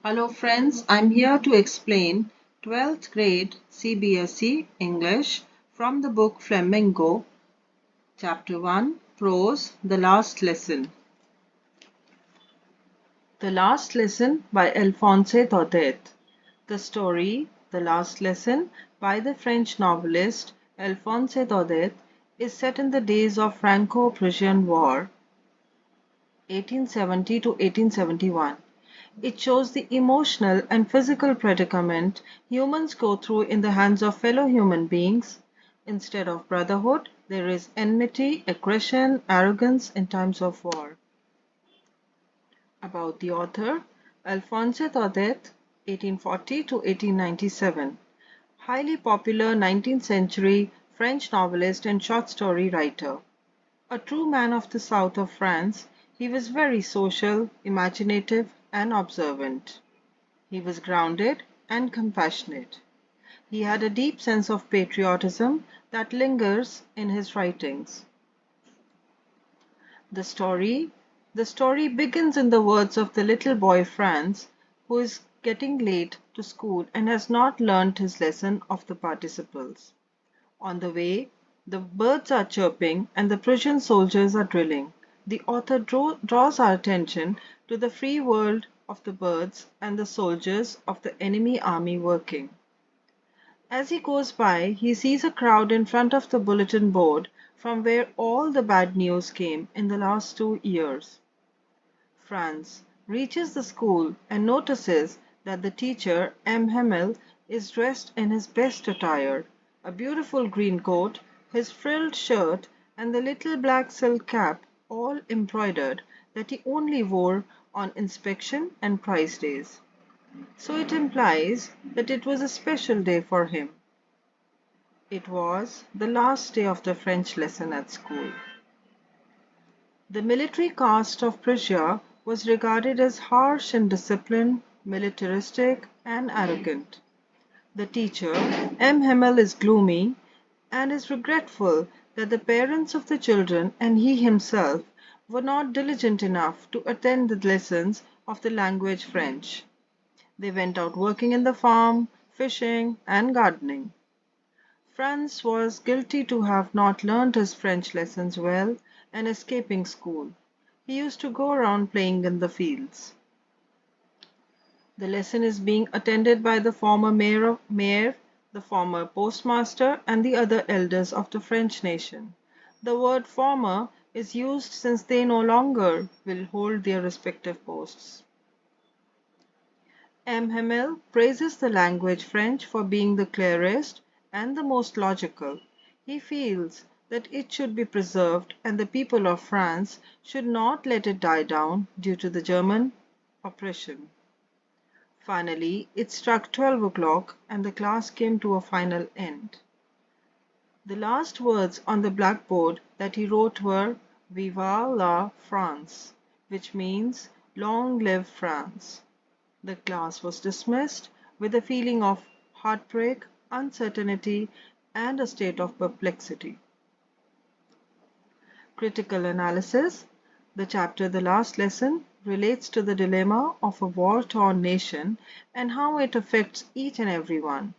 Hello friends, I'm here to explain 12th grade CBSE English from the book Flamingo, Chapter 1, Prose, The Last Lesson. The Last Lesson by Alphonse Daudet. The story, The Last Lesson, by the French novelist Alphonse Daudet, is set in the days of Franco-Prussian War, 1870 to 1871. It shows the emotional and physical predicament humans go through in the hands of fellow human beings. Instead of brotherhood, there is enmity, aggression, arrogance in times of war. About the author, Alphonse Daudet, 1840 to 1897. Highly popular 19th century French novelist and short story writer. A true man of the south of France, he was very social, imaginative, and observant. He was grounded and compassionate. He had a deep sense of patriotism that lingers in his writings. The story The story begins in the words of the little boy Franz, who is getting late to school and has not learnt his lesson of the participles. On the way, the birds are chirping and the Prussian soldiers are drilling. The author draws our attention to the free world of the birds and the soldiers of the enemy army working. As he goes by, he sees a crowd in front of the bulletin board from where all the bad news came in the last 2 years. Franz reaches the school and notices that the teacher, M. Hemmel, is dressed in his best attire, a beautiful green coat, his frilled shirt, and the little black silk cap, all embroidered, that he only wore on inspection and prize days. So it implies that it was a special day for him. It was the last day of the French lesson at school. The military caste of Prussia was regarded as harsh in discipline, militaristic, and arrogant. The teacher, M. Hemmel, is gloomy and is regretful that the parents of the children and he himself were not diligent enough to attend the lessons of the language French. They went out working in the farm, fishing, and gardening. Franz was guilty to have not learnt his French lessons well and escaping school. He used to go around playing in the fields. The lesson is being attended by the former mayor, the former postmaster, and the other elders of the French nation. The word former is used since they no longer will hold their respective posts. M. Hamel praises the language French for being the clearest and the most logical. He feels that it should be preserved and the people of France should not let it die down due to the German oppression. Finally, it struck 12 o'clock and the class came to a final end. The last words on the blackboard that he wrote were Vive la France, which means Long live France. The class was dismissed with a feeling of heartbreak, uncertainty, and a state of perplexity. Critical analysis. The chapter The Last Lesson relates to the dilemma of a war-torn nation and how it affects each and every one.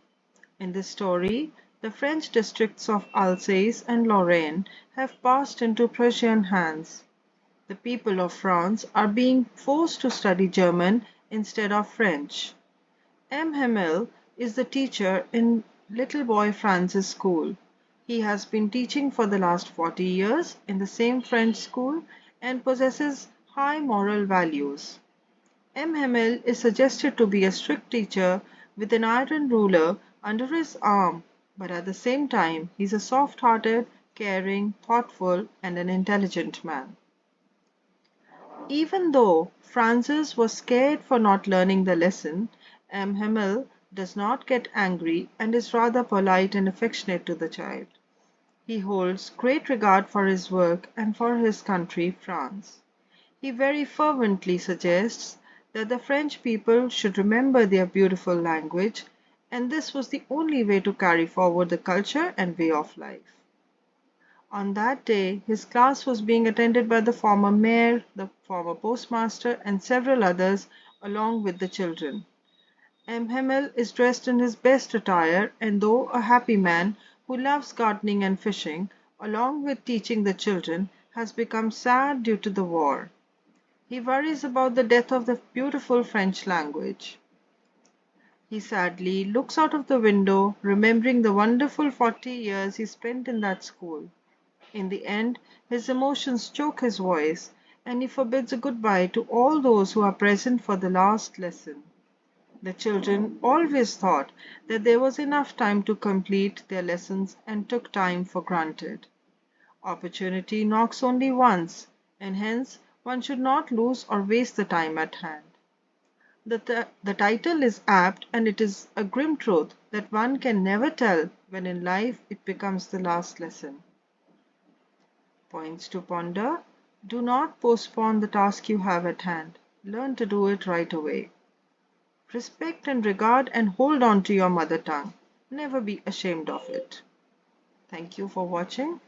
In this story, the French districts of Alsace and Lorraine have passed into Prussian hands. The people of France are being forced to study German instead of French. M. Hemmel is the teacher in little boy Franz's school. He has been teaching for the last 40 years in the same French school and possesses high moral values. M. Hemmel is suggested to be a strict teacher with an iron ruler under his arm, but at the same time he's a soft-hearted, caring, thoughtful, and an intelligent man. Even though Francis was scared for not learning the lesson, M. Hemmel does not get angry and is rather polite and affectionate to the child. He holds great regard for his work and for his country, France. He very fervently suggests that the French people should remember their beautiful language, and this was the only way to carry forward the culture and way of life. On that day, his class was being attended by the former mayor, the former postmaster, and several others, along with the children. Mhemel is dressed in his best attire, and though a happy man who loves gardening and fishing, along with teaching the children, has become sad due to the war. He worries about the death of the beautiful French language. He sadly looks out of the window, remembering the wonderful 40 years he spent in that school. In the end, his emotions choke his voice, and he forbids a goodbye to all those who are present for the last lesson. The children always thought that there was enough time to complete their lessons and took time for granted. Opportunity knocks only once, and hence one should not lose or waste the time at hand. The title is apt, and it is a grim truth that one can never tell when in life it becomes the last lesson. Points to ponder. Do not postpone the task you have at hand. Learn to do it right away. Respect and regard and hold on to your mother tongue. Never be ashamed of it. Thank you for watching.